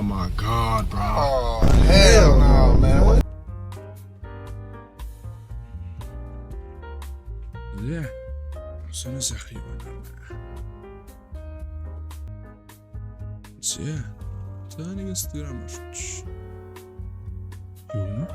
Oh my god, bro. Oh, hell no, man. Yeah. Сонос ах юм байна. Зэ. Тэнийг Instagram авч. Юу?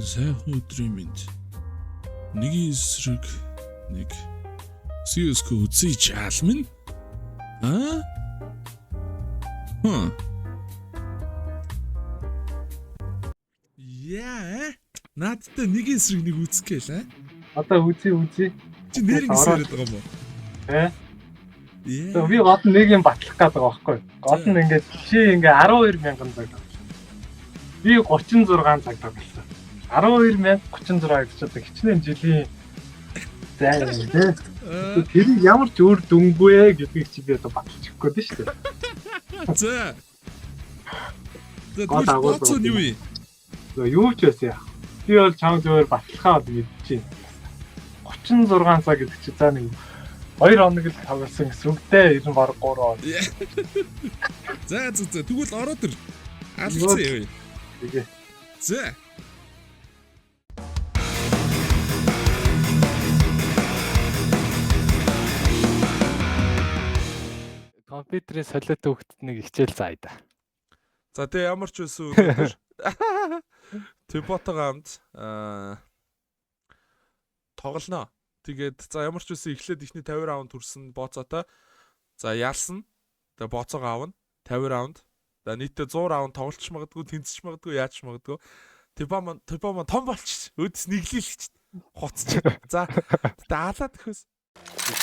Сайхан өдрийн мэнд. Нэг эсрэг нэг CS:GO үзий чаалмын. Яа. Наадтай нэг эсрэг нэг үзэх гээл аа. Одоо үзье. Чи нэр ингэсээр байгаа юм уу? Тэгээ би гол нь нэг юм батлах гээд байгаа байхгүй. Гол нь ингээд чи ингээ 12,000 цаг. Би 36 цаг тоглосон. 12,036 гэж одоо хичнээн жилийн зай юм тий. Тэр ямар ч өөр дүнгүй гэдгийг чи би одоо баталчих гээд нь шүү дээ. За. Боцсон юу юм? Юу ч байсан яа. Би бол чам зөвөр батлахаа бол мэдчихээн. 36 цаг гэдэг чи за нэг 2 хоног л тоглосон гэсэн үгтэй. Ер нь баг 3 хоног. За тэгвэл ороод ир. Алцсан юу? Тэгээ. За. Компьютерийн солиотой хөлтөд нэг хичээл заая да. За тэгээ ямар ч байсан өнөөдөр Тэботогоо хамт тоглоно. Тэгээд за ямар ч байсан эхлээд ихний 50 раунд төрсөн боцоотой. За яалсан. Тэгээ боцоогоо авна 50 раунд. За нийтдээ 100 раунд тоглолч магадгүй, тэнцэж магадгүй, яаж магадгүй. Тэбо ман том болчих. Өдөс нэглэлч хоцч. За даалаад гэхээс.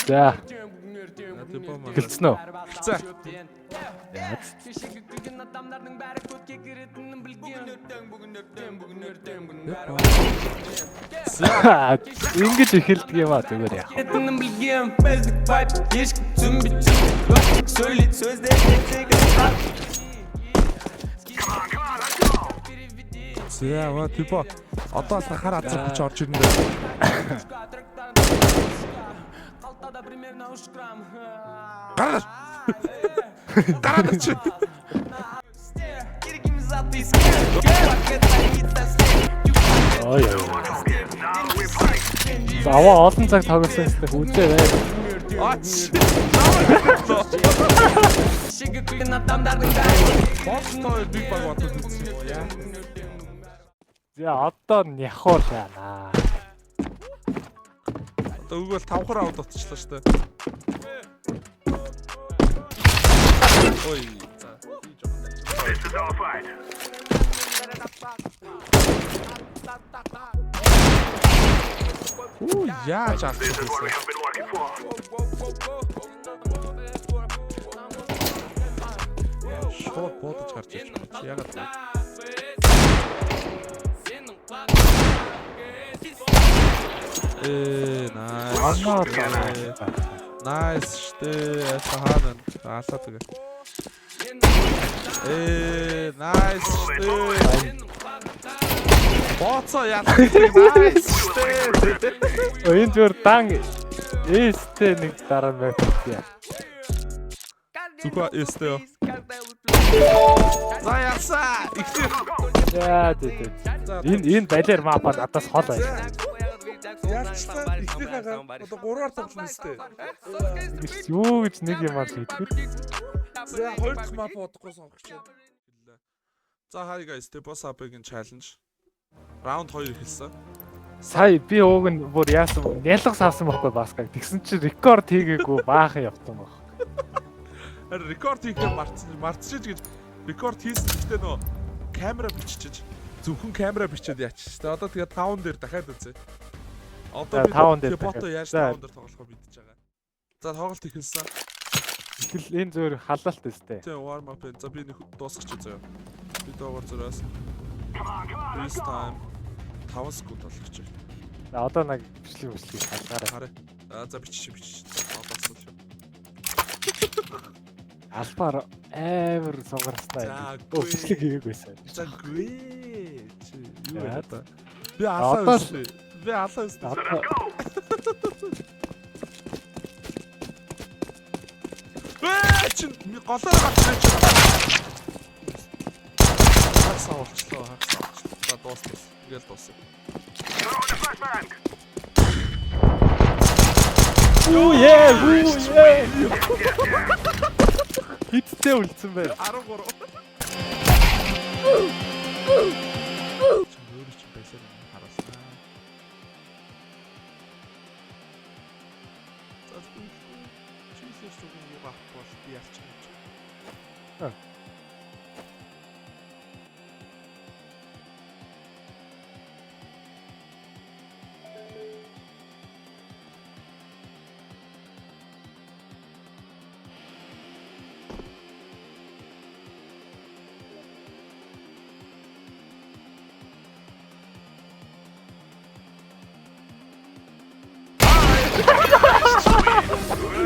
За. Тэбо ман Гэлцэн үү? За. Ингэж эхэлдэг юм аа зүгээр яах. За Тэбо одоо л хахаар азар хүч орж ирнэ дээ. Гараач. Ой. Заваа олон цаг тоглосон гэсэн үзээ бай. Ач. Бостой биг баг бодод үзсэн юм яа. За одоо няхуу шаана. Одоо өгөөл 5 раунд утчлаа штэ. Ой. Яа чаалсан. Шот бодож гарч ирж байна. Яагаад вэ? Nice штэ. Хаана алаа тэгээ. Nice штэ. Боцоо яах вэ? Nice штэ. Энэ зүгээр дан эстэй нэг дараа байхтя. Зүгөө эстэй. За ясаа. За тий. Энэ балер мапа надаас хол байна. Яачлаа ихнийхээ одоо 3-аар тоглоно өстэй. Юу гэж нэг юм аа хийтгэр. За 2 дахь мап бодохгүй сонгоч. За hi guys, the boss up-ийн challenge. Раунд 2 эхэлсэн. Сая би ууг нь бүр яасан нялгас авсан байхгүй баскаг. Тэгсэн чинь рекорд хийгээгүй баахан явтан баг. Харин рекорд хийхдээ марцчихж гэж рекорд хийсэн гэхдээ нөө камера биччихэж зөвхөн камера бичээд яачих. Тэгээ одоо тэгээ 5 дээр дахиад үзье. Одоо би бото яаж 5 дээр тоглохоо мэдчихэж байгаа. За тоглолт эхэлсэн. Тэгэл энэ зөөр халаалт өстэй. Тэ warm up. За би нэг дуусгач заяа. Би доогоор зураас. This time 5 секунд болгоч. За одоо нэг бичлэг хазгаарай. За бичиж. Одоо асуулт. Албаар амар сонгарстай. Бичлэг хийгээгүйсэн. За гүй. Юу яа та. Би алаа өстэй. чинь голоор гарч ирж байгаа. Хагас авалчлаа. За дуусна. Тэгэл дуусна. Юу яа. Хиттэй үлдсэн байна. 13. Өөр чи байсаар хараасан. За чийсээс зүгэн юу авах бол би ялчих юм чи.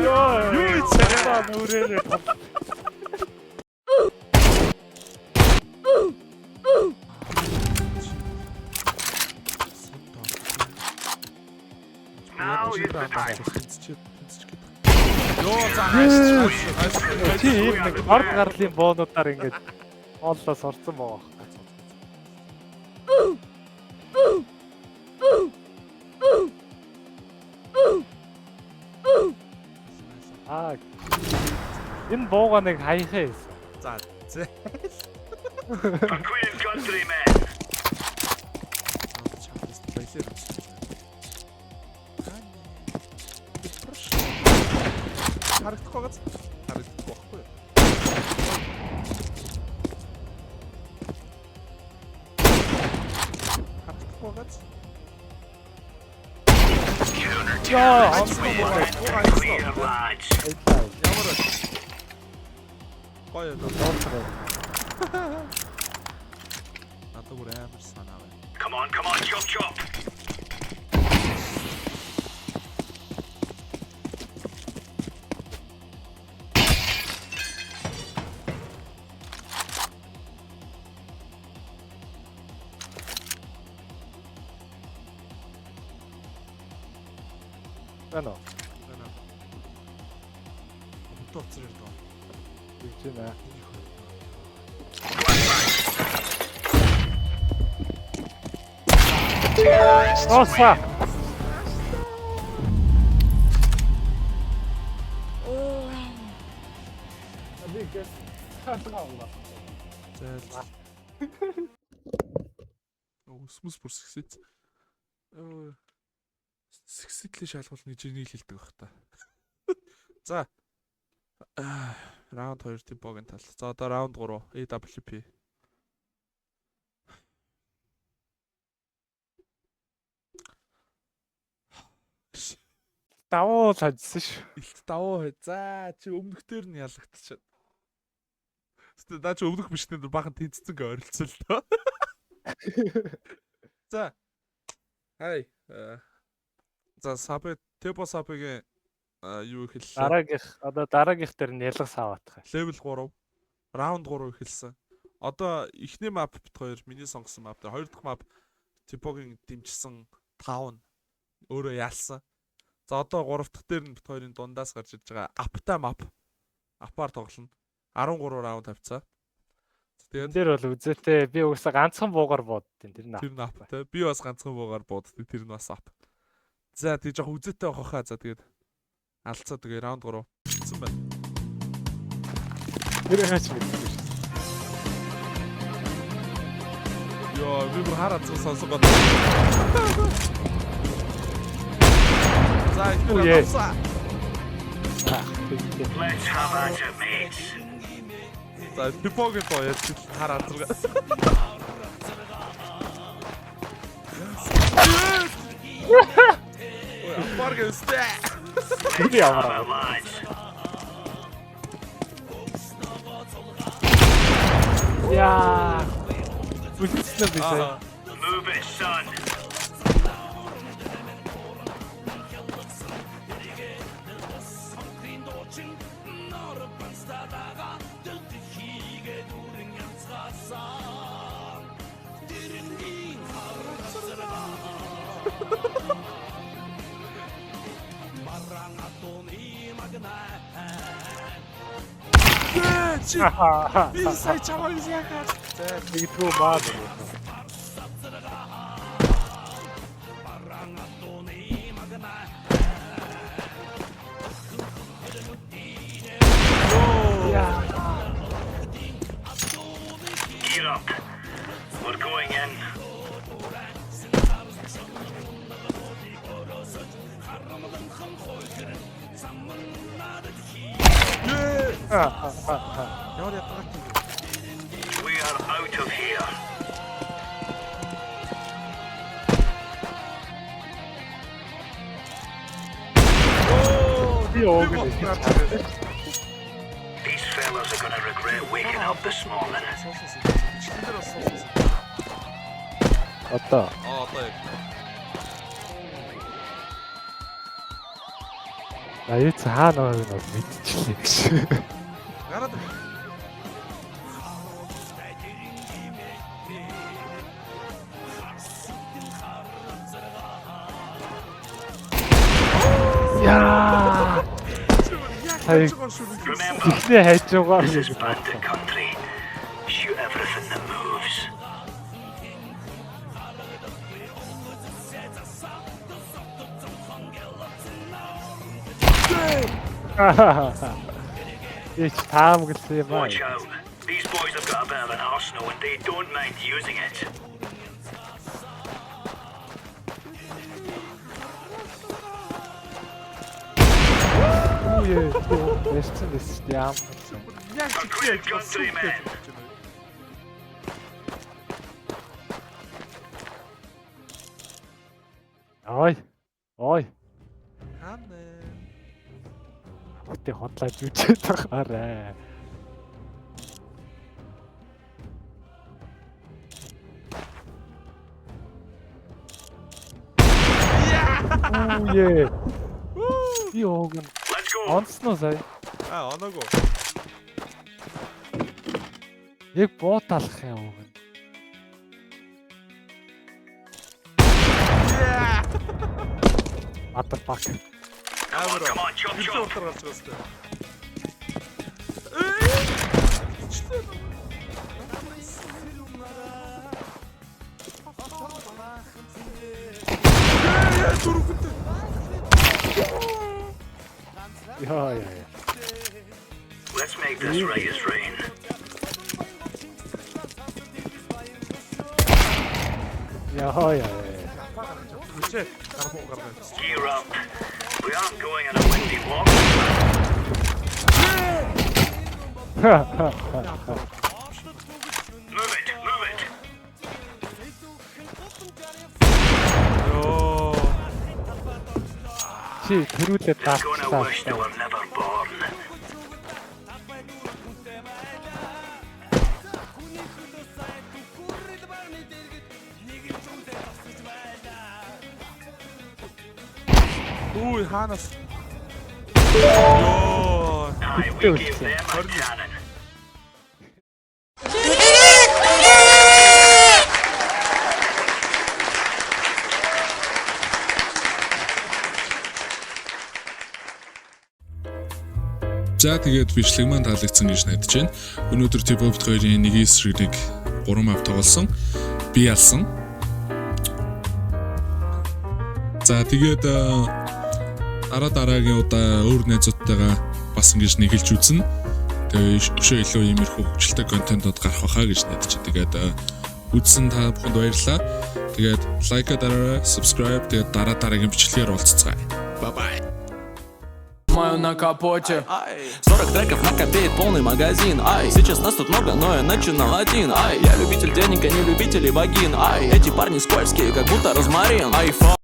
Юу чараа нүрээ. Now is the time. Йоо за хайш. Чи ийм нэг орд гарлын боонуудаар ингэж ооллоо сорсон байгаа. Аа. Энэ бууга нэг хаяхаа хийсэн. За зэ. Queen countryman. Харагдах байгааз харагдах байхгүй юу? Харагдах байгааз Яа, Queen of lads. ямар гоё доо. Надад бүр амар санаа байна. Come on, chop chop. Ano? Утоцрэр доо. Гэж байна. Носа. Абикэс хатгаалаа. За. Өсмөс бүрсгсэц. Сэгсэтлээ шалгуул нэг жирний хэлдэг байх та. За. Раунд 2 темпогийн тал. За одоо раунд 3 AWP. Давуу цажсан шүү. Илт давуу. За чи өмнөхдөр нь ялагдчихад. Гэтэ наа чи өмнөх биш нэ бахан тэнцсэн гэ ойролцоо л доо. За. Хай. За сабэ тепо сабэгийн юу хэллээ? Дараагийнх дээр нь ялгас аваадах. Level 3. Раунд 3 эхэлсэн. Одоо эхний map бит 2 миний сонгосон map дээр хоёр дахь map тепогийн дэмжсэн 5 нь өөрөө яалсан. За одоо 3 дахь дээр нь бит 2-ын дундаас гарч иж байгаа апта map. Апаар тоглоно. 13 раунд тавьцаа. Тэгээд дээр бол үзээтэй би угсаа ганцхан буугаар бууддیں۔ Тэр нь тэр нь ап те. Би бас ганцхан буугаар бууддیں۔ Тэр нь бас ап. За тэг жоох үзээтэй байх хаа. За тэгээд алцаа тэгээ раунд 3 хийсэн байна. Тэр хаач мэдгүй шүү. Йоо, би бүр хараад сонсогод. За Үе. ихтэй. Let's have at it, mates. За типогийн тоо яж хараад зурга. Ой, баргэстэй. Би яваа. Lads. Яа. Бүлцсэн би сая. Move it, son. Чи би сая чамайг яагаад За нэгдгүү маа. Gear up. We're going in. ямар ятгаад юм. We are out of here. Би ууг нь These fellas are gonna regret waking up this morning. Чихлээр бас сонссон. одоо Одоо яг. аяа цаана байгааг нь мэдчихлээ гэж. Гараад. Яа. Хай Remember, ихний хайж байгаа this гэж is bandit country. Shoot everything that moves. Эч таам гэлсэн юм аа. Watch out. These boys have got a bit of an arsenal and they don't mind using it. Үе, эцэн дэс яам. Яг Agreed, countrymen. Ой. Ой. Ханаа. Хөтэ хотлаад үчээд байгаарэ. Үе. Би ууг нь Let's go. онцноо сая. Оноогүй. Яг бууталах юм ууг нь. Motherfucker. Come on, chop Хилээ chop. утгаар гарч байгаа сте. Зүрхэнтэй. Яа. Let's make this right as rain. Яа. Үчээ гарах гарах. Gear up. We aren't going on a windy walk. Move it, move it. Йоо. Чи төрүүлээ They're gonna wish they таацлаа. were never born. Үй хаанаас. Йоо. Aye, we gave them a cannon. За тэгээд бичлэг маань таалагдсан гэж найдаж байна. Өнөөдөр T-Pop 2-ын 1-9-ийг 3 map тоглосон. Би ялсан. За тэгээд дараагийн удаа өөр найзуудтайгаа бас ингэж нэгэлж үзнэ. Тэгээ өшөө илүү иймэрхүү хөгжилтэй контентууд гарах байхаа гэж найдаж байна. Тэгээд үзсэн та бүхэнд баярлалаа. Тэгээд лайка дараарай, subscribe тэгээд дараагийн бичлэгээр уулзцгаая. Bye bye. Маю на капоте 40 треков накопеет полный магазин. Ай, сейчас нас тут много, но я начинал один. Ай, я любитель денег, а не любитель вагин. Ай, эти парни скользкие, как будто розмарин. Айфон